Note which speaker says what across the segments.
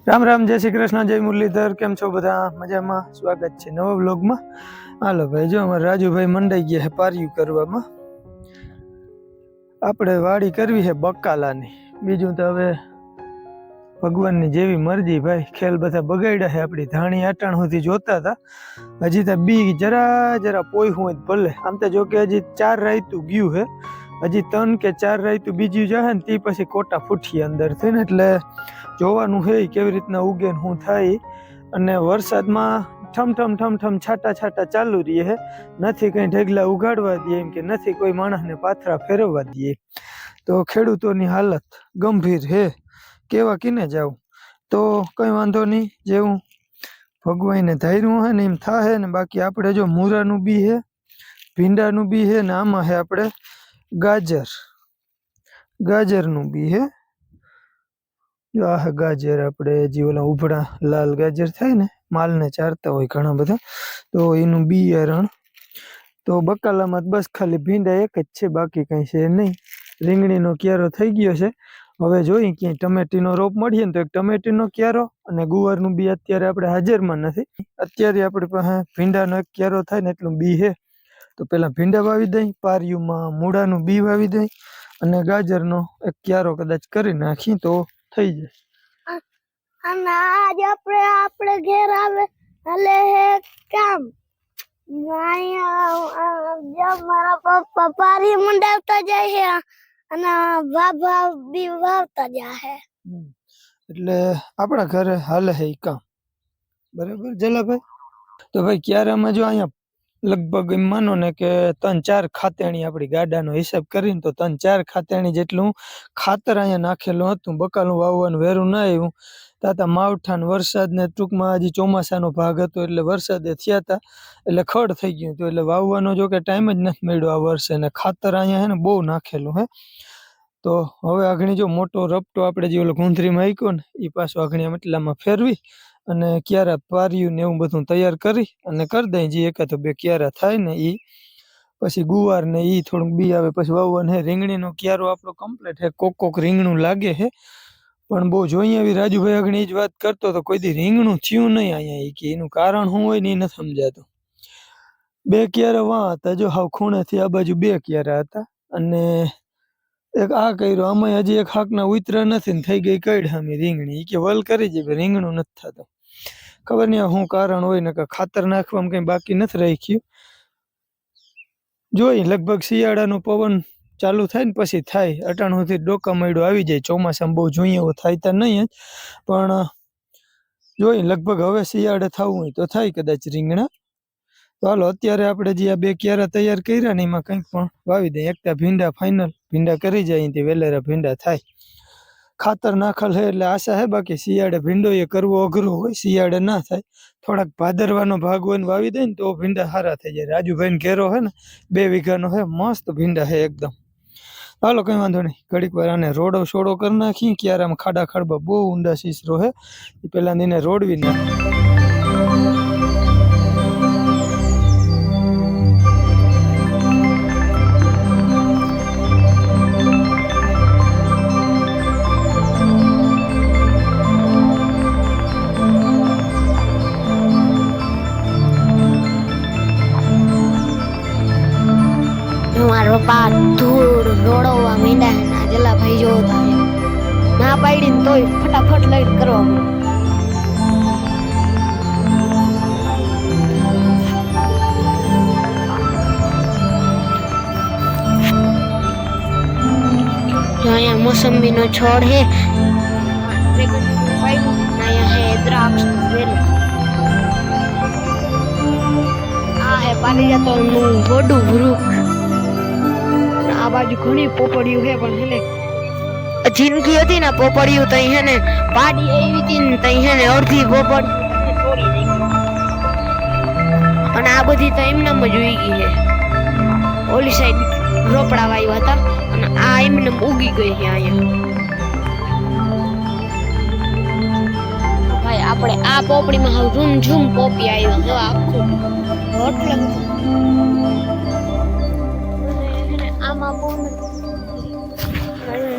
Speaker 1: राम राम जय श्री कृष्ण जय मुरलीधर केम छो बधा मजा में स्वागत है नवा व्लॉग में। हालो भाई जो अमर राजू भाई मंडाई गया है पारियु करवामां। आपणे वाड़ी करवी है बकालानी बीजू तो हवे भगवान जेवी मर्जी भाई। खेल बधा बगाड्या है अपनी धाणी अटाण सुधी जोता था हजी तो बी जरा जरा पोई हुए भले आम तो जो कि हजी 4 रायतु गयु है हजी 3 के 4 रायतु बीजू जाए ने ती पछी कोटा फूटी अंदर थी ने एटले જોવાનું હે કેવી રીતના ઉગે ને શું થાય। અને વરસાદમાં ઠમ ઠમ ઠમ ઠમ છાટા છાટા ચાલુ રહે હે નથી કઈ ઢગલા ઉગાડવા દે એમ કે નથી કોઈ માણસને પાથરા ફેરવવા દે તો ખેડૂતોની હાલત ગંભીર હે કેવા કિને જાવ તો કઈ વાંધો નહીં જેવું ભગવાને ધાર્યું હે ને એમ થાહે ને। બાકી આપણે જો મૂરાનું બી હે ભીંડાનું બી હે ને આમાં હે આપણે ગાજરનું બી હે। जो आ गाजर अपने जी ओला उभड़ा लाल गाजर थाय ने माल ने चारता होय घणा बधा तो एनु बियारण तो बकाला में बस खाली भींडा एक ज छे बाकी कई छे नहीं। રીંગણી નો ક્યારો થઈ ગયો છે હવે જોઈ કે ટમેટી નો રોપ મળીએ ને તો એક ટમેટી નો ક્યારો અને ગુવાર નું બી અત્યારે આપણે હાજરમાં નથી। અત્યારે આપણી પાસે ભીંડા નો એક ક્યારો થાય ને એટલું બી હે તો પેલા ભીંડા વાવી દઈ પારિયુંમાં મૂળાનું બી વાવી દઈ અને ગાજર નો એક ક્યારો કદાચ કરી નાખી તો થઈ જાય।
Speaker 2: અને આજ આપણે ઘેર આવે હલે હે કામ जब मारा पापा पारी मंडावता जाए है અને બાબા બી વાવતા જાય
Speaker 1: એટલે આપણા ઘરે હાલે હે કામ બરાબર જલાભાઈ। તો ભાઈ ક્યારામાં જો અહીંયા લગભગ એમ માનો ને કે 3-4 ખાતેણી આપણી ગાડાનો હિસાબ કરીને તો 3-4 ખાતેણી જેટલું ખાતર અહીંયા નાખેલું હતું। બકાલું વાવવાનું વેરું ના આવ્યું તાતા માવઠા ને વરસાદ ને ટૂંકમાં હજી ચોમાસાનો ભાગ હતો એટલે વરસાદે થયા હતા એટલે ખડ થઈ ગયું હતું એટલે વાવવાનો જો કે ટાઈમ જ નથી મળ્યો આ વર્ષે ને ખાતર અહીંયા હે ને બહુ નાખેલું હે। તો હવે આગણી જો મોટો રપટો આપણે જે ઓલો ગુંધરીમાં આઈકો ને એ પાછો આગણી મટલામાં ફેરવી અને ક્યારા પાર્યું ને એવું બધું તૈયાર કરી અને કરી દઈ જે એકાદ બે ક્યારા થાય ને એ પછી ગુવાર ને એ થોડુંક બી આવે પછી વાવવાનું હે। રીંગણીનો ક્યારો આપણો કમ્પ્લીટ હે કોક રીંગણું લાગે હે પણ બહુ જોઈએ આવી રાજુભાઈ આગળ જ વાત કરતો તો કોઈ દી રીંગણું થયું નહીં અહીંયા કે એનું કારણ શું હોય ને એ નથી સમજાતું। 2 ક્યારા વાં હતા જો હાવ ખૂણેથી આ બાજુ 2 ક્યારા હતા અને એક આ કર્યો આમાં હજી એક હાકના ઉતરા નથી ને થઈ ગઈ કઈડ હામી રીંગણી કે વલ કરી જાય રીંગણું નથી થતું ખબર નહીં શું કારણ હોય ને કે ખાતર નાખવામાં કઈ બાકી નથી રાખ્યું જોઈ લગભગ શિયાળાનો પવન ચાલુ થાય ને પછી થાય અટાણ સુધી ડોકા મયડો આવી જાય ચોમાસામાં બહુ જોઈએ એવો થાય તો નહીં જ પણ જોઈ લગભગ હવે શિયાળે થવું હોય તો થાય કદાચ રીંગણા। તો હાલો અત્યારે આપણે જે આ 2 ક્યારા તૈયાર કર્યા ને એમાં કંઈક પણ વાવી દઈએ એકતા ભીંડા ફાઇનલ ભીંડા કરી જાય અહીંથી વેલેરા ભીંડા થાય ખાતર નાખલ હે એટલે આશા હે બાકી શિયાળે ભીંડો એ કરવો અઘરો હોય શિયાળે ના થાય થોડાક ભાદરવાનો ભાગ હોય ને વાવી દે ને તો ભીંડા સારા થઈ જાય। રાજુભાઈ ઘેરો હે ને 2 વીઘાનો હે મસ્ત ભીંડા હે એકદમ। હાલો કઈ વાંધો નહીં ઘડીક વાર આને રોડો સોડો કરી નાખી ક્યારામાં ખાડા ખડબા બહુ ઊંડા સીસરો હે એ પેલા એને રોડવી નાખી।
Speaker 2: મારો પપ્પા ધૂળ રોડવા મીંડા ના જલા ભાઈ જો થાય ના પાડી ને તોય ફટાફટ લઈને કરવા અહીંયા મોસંબી નો છોડ હે અહીંયા હે દ્રાક્ષ વેલ આ હે પારિજાતો નું વડું વૃક્ષ આ બાજુ ઘણી પોપડીઓ હે પણ હેને જિંદગી હતી ને પોપડીઓ તઈ હે ને પાડી આવી હતી ને તઈ હે ને અડધી પોપડી તોડી નાખી અને આ બધી તો એમનામ જ ઉઈ ગઈ હે ઓલી સાઈડ રોપડા વાવ્યા હતા અને આ એમનામ ઉગી ગઈ છે અહીંયા ભાઈ આપણે આ પોપડીમાં હાવ ઝૂમ ઝૂમ પોપી આવ્યો જો આખું હોટલ આમાં બહુ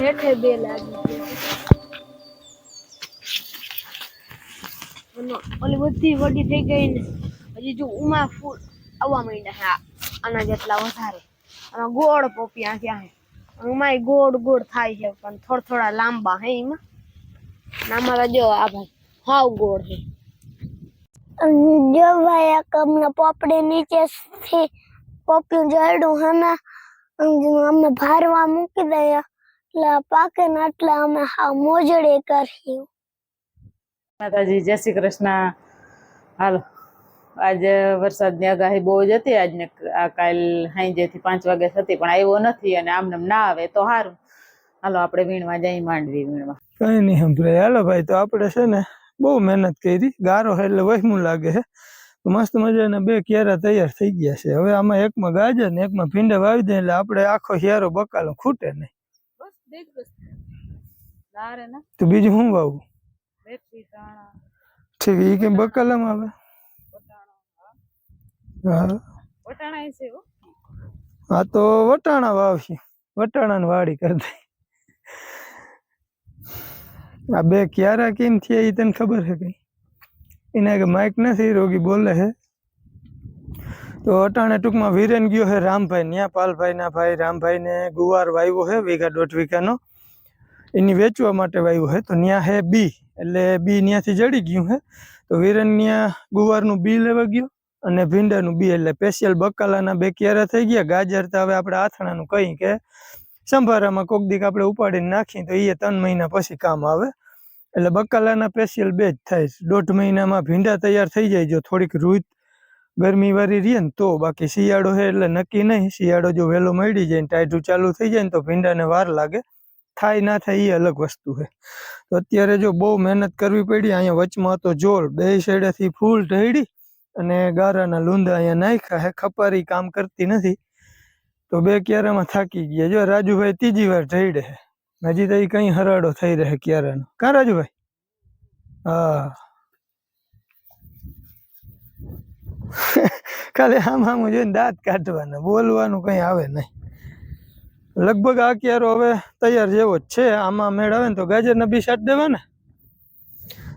Speaker 2: હેઠે બે લાગી અને ઓલી બધી વડી થઈ ગઈ ને હજી જો ઉમા ફૂલ આવવા માંડ્યા છે આના જેટલા વધારે અને ગોળ પોપિયા ક્યાં છે ઉમાય ગોળ ગોળ થાય છે પણ થોડા લાંબા હે એમાં અમારા જો આ ભાઈ હાવ ગોળ છે જો ભાઈ આ કમના પોપડી નીચેથી પોપિયું જડ્યું હે ને અમે ભારવા મૂકી દઈએ એટલે પાકે ને એટલે અમે હા મોજડી કર્યું
Speaker 3: માતાજી જય શ્રી કૃષ્ણ હાલો આજે વરસાદની આગાહી બહુ જ હતી આજને આ કાલ સાંજેથી 5 વાગ્યા હતી પણ આવ્યો નથી અને આમને ના આવે તો સારું હાલો આપણે વીણવા જઈ માંડવી વીણવા
Speaker 1: કઈ નહીં સંભળાય હાલો ભાઈ તો આપણે છે ને બહુ મહેનત કરી ગારો છે એટલે વહેમું લાગે છે મસ્ત મજાના 2 ક્યારા તૈયાર થઈ ગયા છે હવે આમાં એકમાં ગાજર ને એકમાં ભીંડા વાવી દે એટલે આપણે આખો ક્યારો બકાલો ખૂટે નહીં તો બીજું શું વાવું ઠીક એ કેમ બકાલામાં આવે હા તો વટાણા વાવશું વટાણા વાડી કરી દઈ આ 2 ક્યારા કેમ થયા એ તને ખબર છે કઈ એના કે માઇક નથી રોગી બોલે છે તો અટાણે ટૂંકમાં વીરેન ગયો છે રામભાઈ ન્યા પાલભાઈ ના ભાઈ રામભાઈ ને ગુવાર વાવ્યો છે 1.5 વીઘાનો એની વેચવા માટે વાવ્યું છે તો ન્યા હે બી એટલે બી ન્યાથી જડી ગયું છે તો વીરેન ન્યા ગુવારનું બી લેવા ગયો અને ભીંડાનું બી એટલે સ્પેશિયલ બકાલાના 2 ક્યારા થઈ ગયા ગાજર તો હવે આપણે આથણાનું કહી કે સંભારામાં કોક દીક આપણે ઉપાડીને નાખી તો એ 3 મહિના પછી કામ આવે એટલે બકાલાના સ્પેશિયલ 2 જ થાય 1.5 મહિનામાં ભીંડા તૈયાર થઈ જાય જો થોડીક રૂત ગરમી વાળી રહે ને તો બાકી શિયાળો છે એટલે નક્કી નહીં શિયાળો જો વહેલો મળી જાય ને ટાઈટું ચાલુ થઈ જાય ને તો ભીંડાને વાર લાગે થાય ના થાય એ અલગ વસ્તુ છે તો અત્યારે જો બહુ મહેનત કરવી પડી અહીંયા વચમાં તો જોર 2 સાઈડેથી ફૂલ ઢળી અને ગારાના લૂંદા અહીંયા નાખ્યા છે ખપારી કામ કરતી નથી તો 2 ક્યારામાં થાકી ગયા જો રાજુભાઈ 3જી વાર ઢળે છે હજી તો એ કઈ હરાડો થઈ રહે ક્યારાનો કા રાજુભાઈ હા ખાલી આમ જોઈને દાંત કાઢવાના બોલવાનું કઈ આવે નહીં લગભગ આ ક્યારો હવે તૈયાર જેવો જ છે આમાં મેળ આવે ને તો ગાજરના બી છાંટ દેવાના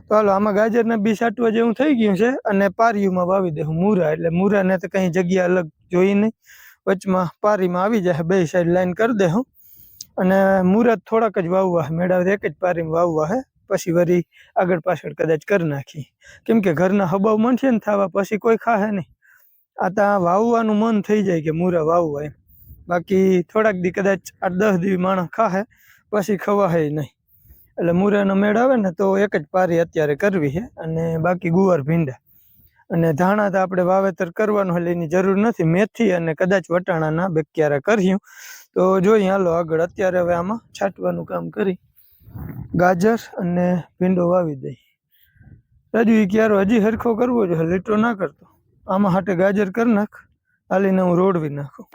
Speaker 1: તો હાલો આમાં ગાજરના બી છાંટવા જેવું થઈ ગયું છે અને પારીયુંમાં વાવી દેવું મૂરા એટલે મૂરાને તો કઈ જગ્યા અલગ જોઈ નહીં વચમાં પારીમાં આવી જાય 2 સાઈડ લાઈન કરી દેવું અને મૂરા થોડાક જ વાવવા મેળાવે એક જ પારીમાં વાવવા હે પછી વળી આગળ પાછળ કદાચ કરી નાખી કેમ કે ઘરના હબાવ મનશે ને થવા પછી કોઈ ખાહે નહીં આ ત્યાં વાવવાનું મન થઈ જાય કે મૂરા વાવવા એમ બાકી થોડાક દી કદાચ 8-10 દી માણસ ખાહે પછી ખવાય નહીં એટલે મૂરાનો મેળ આવે ને તો એક જ પારી અત્યારે કરવી છે અને બાકી ગુવાર ભીંડા અને ધાણા તો આપણે વાવેતર કરવાનું એટલે એની જરૂર નથી મેથી અને કદાચ વટાણાના 2 ક્યારા કર્યું તો જોઈએ હાલો આગળ અત્યારે હવે આમાં છાંટવાનું કામ કરી ગાજર અને ભીંડો વાવી દઈ રાજુ એ ક્યારો હજી હરખો કરવો જોઈએ લીટો ના કરતો આમાં હાટે ગાજર કરી નાખ હાલીને હું રોડવી નાખું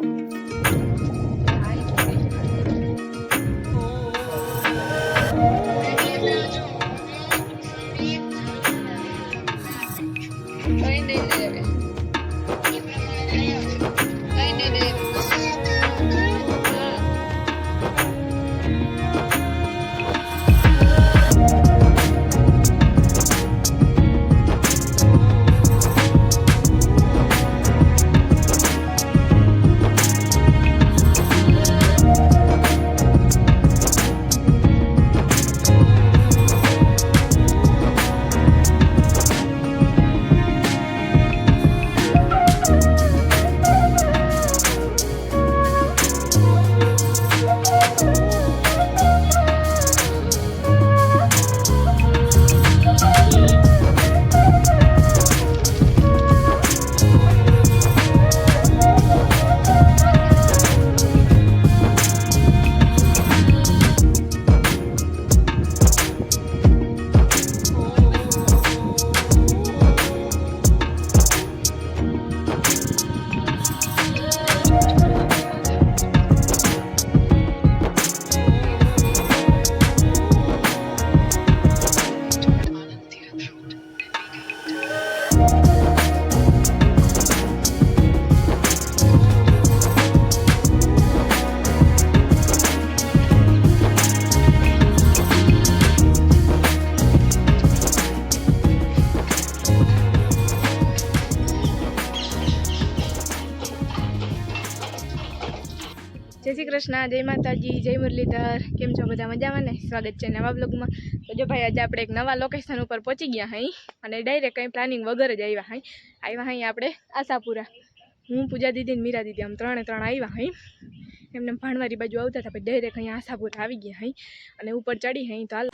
Speaker 4: જય શ્રી કૃષ્ણ, જય માતાજી, જય મુરલીધર. કેમ છો બધા? મજામાં ને? સ્વાગત છે નવા બ્લોગમાં. તો જો ભાઈ આજે આપણે એક નવા લોકેશન ઉપર પહોંચી ગયા હઈ અને ડાયરેક્ટ કંઈ પ્લાનિંગ વગર જ આવ્યા હઈ આપણે આશાપુરા. હું પૂજા દીદી ને મીરા દીદી આમ ત્રણે આવ્યા હઈ. એમને ભાણવારી બાજુ આવતા હતા, પછી ડાયરેક્ટ અહીંયા આશાપુરા આવી ગયા હઈ અને ઉપર ચડી હઈ. તો હાલ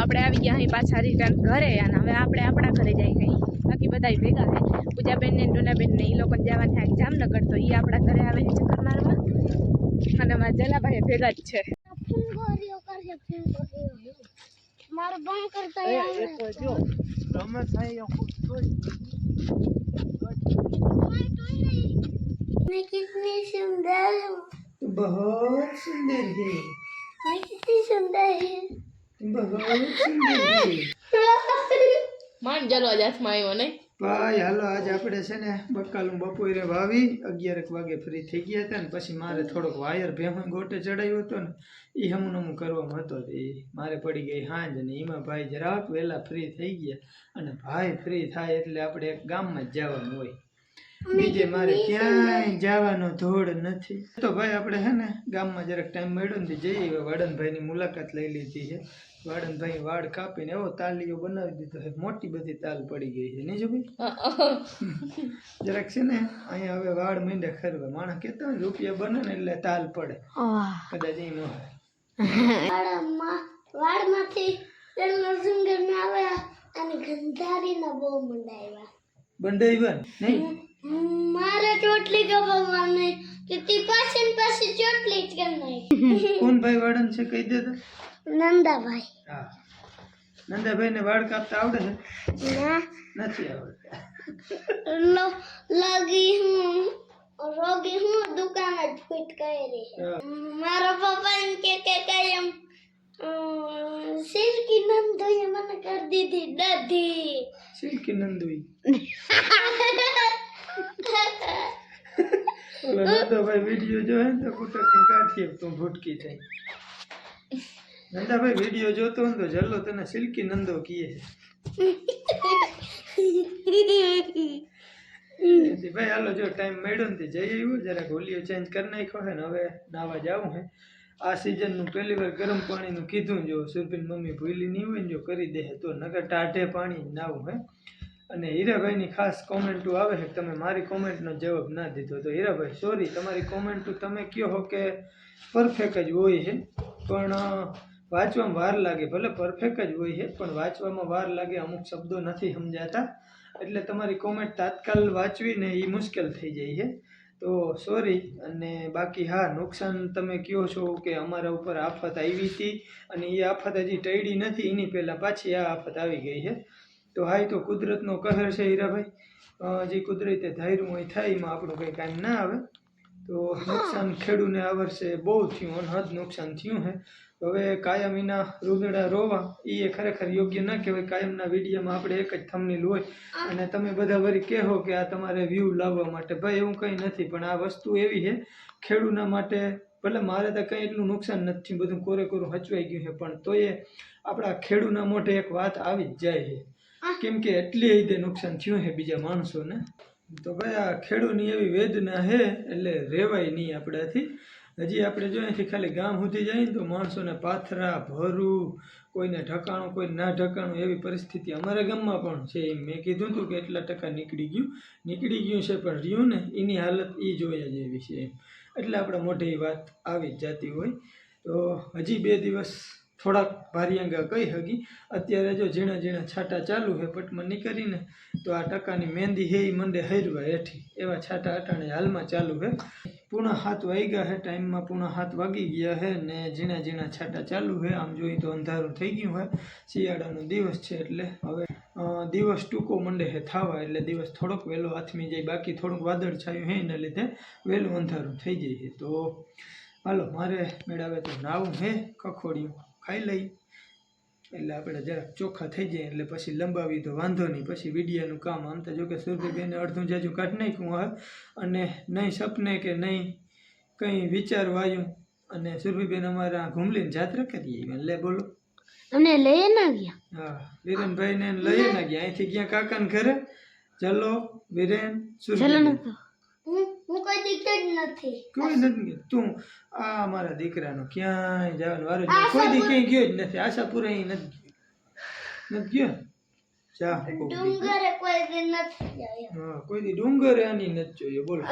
Speaker 4: આપણે આવી ગયા અહીં પાછા રિટર્ન ઘરે અને હવે આપણે આપણા ઘરે જઈ ગઈ. બાકી બધા ભેગા છે. પૂજાબેન ને ડોનાબેન ને એ લોકોને જવાનું થાય જામનગર, તો એ આપણા ઘરે આવે છે ચક્કર મારવા. અને અમારા જલાભાઈ ભેગા જ છે.
Speaker 2: कितनी सुंदर हूँ,
Speaker 1: बहुत सुंदर है,
Speaker 2: मैं कितनी सुंदर है,
Speaker 1: बहुत सुंदर है.
Speaker 4: માંડ જલવા જાસમાં આવ્યો નહીં
Speaker 1: ભાઈ હાલો આજે આપણે છે ને બકાલું બપોરે વાવી 11 વાગે ફ્રી થઈ ગયા હતા ને પછી મારે થોડોક વાયર ભેહું ગોટે ચડાવ્યો હતો ને એ હમું કરવામાં હતો. એ મારે પડી ગઈ હાંજ ને એમાં ભાઈ જરાક વહેલા ફ્રી થઈ ગયા અને ભાઈ ફ્રી થાય એટલે આપણે એક ગામમાં જ જવાનું હોય, બીજે મારે ક્યાંય જવાનો ધોડ નથી. તો ભાઈ આપણે હે ને ગામમાં જરાક ટાઈમ મળ્યો ને જઈએ. વાડનભાઈની મુલાકાત લઈ લીધી છે. વાડનભાઈ વાડ કાપીને એવો તાલીઓ બનાવી દીધો છે, મોટી બધી તાલ પડી ગઈ છે નહીં જો ભાઈ. જરાક છે ને અહીંયા હવે વાડ મીંડા ખરવા માણસ કેતા હોય રૂપિયા બને ને એટલે તાલ પડે, કદાચ એ ન હોય.
Speaker 2: વાડમાંથી તેલનો સુંદર ના આવ્યા અને ગંધારીના બહુ મંડાવ્યા.
Speaker 1: બંધાવ્યા નહીં
Speaker 2: મારે ચોટલી કે ભગવાન ને કે તી પાસે ચોટલી જ કેમ નહીં
Speaker 1: કોણ ભાઈ વાળન છે કહી દે તો.
Speaker 2: નંદાભાઈ
Speaker 1: હા, નંદાભાઈ ને વાળ કાપતા આવડે છે?
Speaker 2: ના
Speaker 1: નથી આવડતા.
Speaker 2: લગી હું રોગી હું દુકાન જ ફિટ કરી મારા પપ્પા કે કાયમ સિલ્કી નંદોએ મને કરી દીધી દાદી
Speaker 1: સિલ્કી નંદુઈ. ઓલો નંદાભાઈ વિડીયો જોવે ને તો કુટકી કાઢીએ તું ભૂટકી થઈ. નંદાભાઈ વિડીયો જોતો હોય ને તો જલ્લો તને સિલ્કી નંદો કીએ છે. ભાઈ હાલો, જો ટાઈમ મળ્યો ને તે જઈ આવ્યું, જરાક હોલીઓ ચેન્જ કરી નાખ્યો છે ને હવે નાવા જવું છે. આ સિઝનનું પહેલી વાર ગરમ પાણીનું કીધું, જો સુરભીન મમ્મી ભૂલી નહીં હોય ને જો કરી દે તો, નકર ટાઢે પાણી નાવું હે. અને હીરાભાઈની ખાસ કોમેન્ટો આવે છે, તમે મારી કોમેન્ટનો જવાબ ના દીધો તો હીરાભાઈ સોરી, તમારી કોમેન્ટો તમે કહો હો કે પરફેક્ટ જ હોય છે પણ વાંચવામાં વાર લાગે. ભલે પરફેક્ટ જ હોય છે પણ વાંચવામાં વાર લાગે, અમુક શબ્દો નથી સમજાતા, એટલે તમારી કોમેન્ટ તાત્કાલ વાંચવી ને એ મુશ્કેલ થઈ જાય છે, તો સોરી. અને બાકી હા, નુકસાન તમે કહો છો કે અમારા ઉપર આફત આવી હતી અને એ આફત હજી ટળી નથી, એની પહેલાં પાછી આ આફત આવી ગઈ છે. તો હા, એ તો કુદરતનો કહેર છે હીરાભાઈ, જે કુદરતે ધાર્યું હોય થાય, એમાં આપણું કંઈ કામ ના આવે. તો નુકસાન ખેડૂને આ વર્ષે બહુ થયું, અનહદ નુકસાન થયું છે. હવે કાયમીના રૂદડા રોવા એ ખરેખર યોગ્ય ના કહેવાય. કાયમના વિડીયોમાં આપણે એક જ થંબનેલ હોય અને તમે બધા વળી કહો કે આ તમારે વ્યૂ લાવવા માટે. ભાઈ એવું કંઈ નથી, પણ આ વસ્તુ એવી છે ખેડૂના માટે. ભલે મારે તો કંઈ એટલું નુકસાન નથી થયું, બધું કોરે કોરું હચવાઈ ગયું છે, પણ તોય આપણા ખેડૂના મોઢે એક વાત આવી જ જાય છે, કેમ કે એટલી રીતે નુકસાન થયું છે બીજા માણસોને. તો ભાઈ આ ખેડૂની એવી વેદના છે એટલે રહેવાય નહીં આપણાથી. હજી આપણે જો અહીંથી ખાલી ગામ સુધી જઈએ ને તો માણસોને પાથરા ભરું, કોઈને ઢકાણું કોઈને ના ઢકાણું એવી પરિસ્થિતિ અમારા ગામમાં પણ છે. મેં કીધું હતું કે એટલા ટકા નીકળી ગયું છે, પણ રહ્યું ને એની હાલત એ જોયા જેવી છે. એટલે આપણે મોઢે વાત આવી જ જતી હોય. તો હજી 2 દિવસ થોડાક ભારિયાંગા કહી શકી. અત્યારે જો ઝીણા ઝીણા છાંટા ચાલુ છે પટમાં નીકળીને, તો આ ટકાની મહેંદી હે એ મંડે હરવા હેઠી એવા છાંટા અટાણે હાલમાં ચાલુ છે. 6:45 વાગ્યા છે, ટાઈમમાં 6:45 વાગી ગયા છે ને ઝીણા ઝીણા છાંટા ચાલુ છે. આમ જોઈએ તો અંધારું થઈ ગયું છે, શિયાળાનો દિવસ છે એટલે હવે દિવસ ટૂંકો મંડે છે થવા, એટલે દિવસ થોડોક વહેલો હાથમી જાય. બાકી થોડુંક વાદળ છાયું છે એના લીધે વહેલું અંધારું થઈ જાય છે. તો હાલો, મારે મેળાવે તો નાવું છે, કખોડિયું ખાઈ લઈ એટલે આપણે જરાક ચોખ્ખા થઈ જાય, એટલે પછી લંબાવી તો વાંધો નહીં, પછી વિડીયાનું કામ. આમ તો જો કે સુરભીબેને અડધું જાજુ કાઢી નાખ્યું હોય અને નહીં સપને કે નહીં કંઈ વિચારવાયું. અને સુરભીબેન અમારા ઘૂમલીને જાત્રા કરીએ એટલે બોલો
Speaker 2: અમને લઈ ના ગયા.
Speaker 1: હા, વિરેનભાઈને લઈ ના ગયા. અહીંથી ગયા કાકાને ઘરે, ચલો વિરેન સુરભીબેન.
Speaker 2: હું કોઈ દીકરી જ નથી.
Speaker 1: કોઈ નથી ગયો તું? આ અમારા દીકરાનો ક્યાંય જવાનું વારો જ નથી. કોઈ દી ક્યાંય ગયો જ નથી. આશાપુરા અહીં નથી ગયો. જા
Speaker 2: ડુંગરે કોઈ દી નથી ગયો.
Speaker 1: હા, કોઈ દી ડુંગરે આની નથી જોયો. બોલો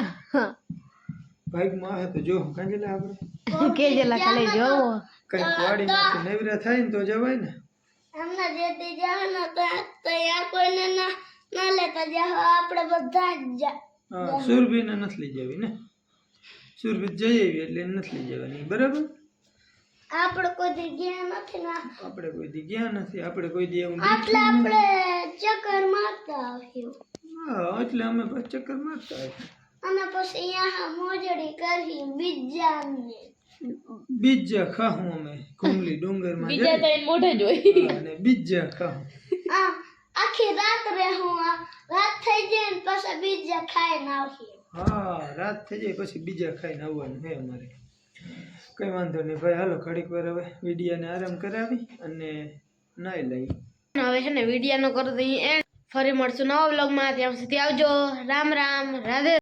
Speaker 1: ભાગમાં આવે તો જો કાંજલા આપણે
Speaker 2: કેજલા ખાલી જોવો
Speaker 1: કઈ વાડીમાંથી નવરા થાય ને તો જવાય ને.
Speaker 2: હમણાં જેથી જવાનો તો આ કોઈને ના લેતા જાવ, આપણે બધા જ જા.
Speaker 1: હા, સુરભીને નથી લઈ જવી ને, સુરભી જઈ આવી એટલે એને નથી લઈ જવાની. બરાબર,
Speaker 2: આપણે કોઈ દી ગયા નથી ને,
Speaker 1: આપણે કોઈ દી ગયા નથી, આપણે કોઈ દી એવું
Speaker 2: એટલે આપણે ચક્કર મારતા આવ્યું.
Speaker 1: હા, એટલે અમે પછી ચક્કર મારતા આવ્યા
Speaker 2: અને પછી અહીંયા મોજડી કરી
Speaker 1: બીજા ખાવું અમે ઘુમલી ડુંગરમાં
Speaker 3: બીજા તો મોઢે જ હોય
Speaker 1: અને બીજા ખાવું.
Speaker 2: આખી રાત રહેવું, રાત થઈ જાય ને પછી બીજા ખાઈને આવીએ.
Speaker 1: હા, રાત થઈ જાય પછી બીજા ખાઈને આવવાનું છે અમારે. કઈ વાંધો નહીં ભાઈ, હાલો ઘડીક વાર હવે વિડીયાને આરામ કરાવી અને નાઈ લઈ.
Speaker 2: હવે છે ને વિડીયાનો કરી દઈએ એન્ડ. ફરી મળશું નવા વ્લોગમાં, ત્યાં સુધી આવજો. રામ રામ, રાધે.